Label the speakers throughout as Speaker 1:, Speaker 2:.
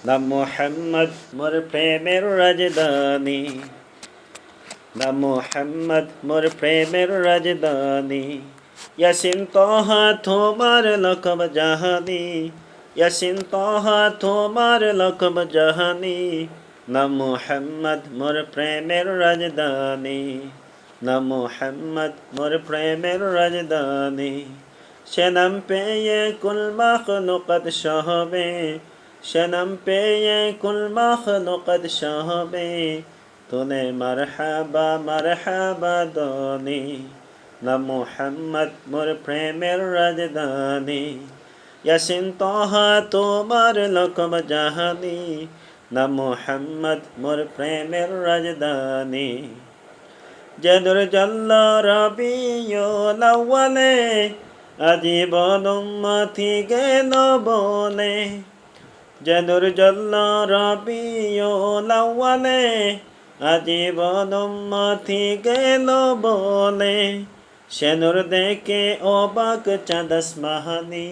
Speaker 1: না মুহাম্মদ মোর প্রেমের রাজধানী, না মুহাম্মদ মোর প্রেমের রাজধানী। ইয়াসিন তাহা তোমার লকব জাহানি, ইয়াসিন তাহা তোমার লকব জাহানি। না মুহাম্মদ মোর প্রেমের রাজধানী, না মুহাম্মদ মোর প্রেমের রাজধানী। সে নাম পেয়ে কুল মাখলুকাত সহবে, সে নাম পেয়ে কুল মাখলুকাত সহবে। তোলে মারহাবা মারহাবা দনি, না মুহাম্মদ মোর প্রেমের রাজধানী। ইয়াসিন তাহা তোমার লকব জাহানি, না মুহাম্মদ মোর প্রেমের রাজধানী। যেদুর জল্ল রবিউল আউয়ালে, আজীবন উম্মতি গেল বলে। যেদুর জল্ল রবিউল আউয়ালে, আজীবন উম্মতি গেল বলে। সেনুর দেখে অবাক চাঁদ আসমানি,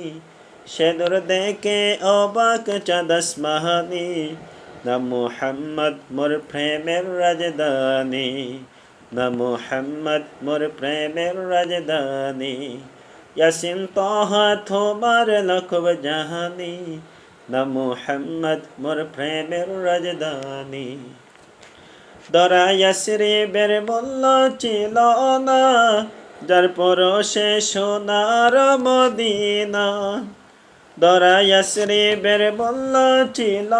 Speaker 1: সেনুর দেখে অবাক চাঁদ আসমানি। না মুহাম্মদ মোর প্রেমের রাজধানী, না মুহাম্মদ মোর প্রেমের রাজধানী। ইয়াসিন তাহা তোমার লকব জাহানি, না মুহাম্মদ মোর প্রেমের রাজধানী। দরা ইয়াসরিবের মূল্য ছিল না, যার পরশে সোনার মদিনা। দরা ইয়াসরিবের মূল্য ছিল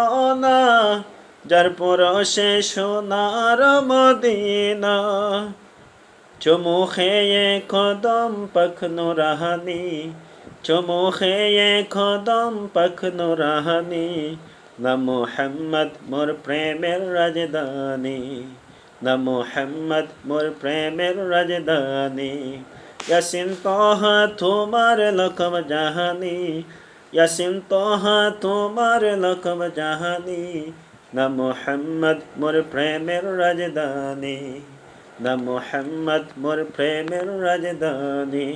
Speaker 1: না, যার পরশে সোনার মদিনা। চুমু খেয়ে কদম পাখ নুরাহানি, চুমু খেয়ে কদম পাখ নুরাহানি। না মুহাম্মদ মোর প্রেমের রাজধানী, না মুহাম্মদ মোর প্রেমের রাজধানী। ইয়াসিন তাহা তোমার লকব জাহানি, ইয়াসিন তাহা তোমার লকব জাহানি। না মুহাম্মদ মোর প্রেমের রাজধানী, না মুহাম্মদ মোর প্রেমের রাজধানী।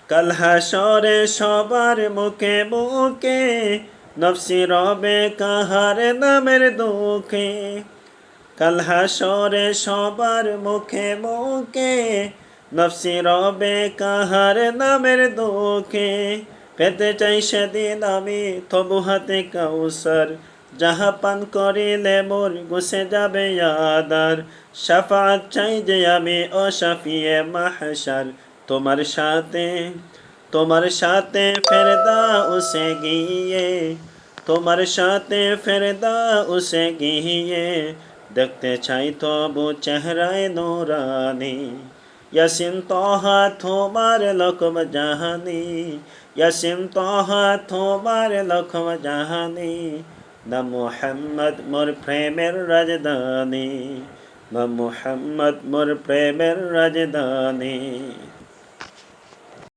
Speaker 1: কাল হাসরে সবার মুখে মুখে, নফসি রবে কাহার নামের দুঃখে। কাল হাসরে সবার মুখে মুখে, নফসি রবে কাহার নামের দুঃখে। পেতে চাই সেদিন আমি তবু হাতে কাউসার, যাহা পান করিলে মোর গুছে যাবে আদার। শাফাআত চাই যে আমি ও শাফিয়ে মাহশার, তোমার সাথে, তোমার সাথে ফেরদাউসে গিয়ে, তোমার সাথে ফেরদাউসে গিয়ে। দেখতে চাই তবু চেহারায় নূরানি। ইয়াসিন তাহা তোমার লকব জাহানি, ইয়াসিন তাহা তোমার লকব জাহানি। না মুহাম্মদ মোর প্রেমের রাজধানী, না মুহাম্মদ মোর প্রেমের রাজধানী।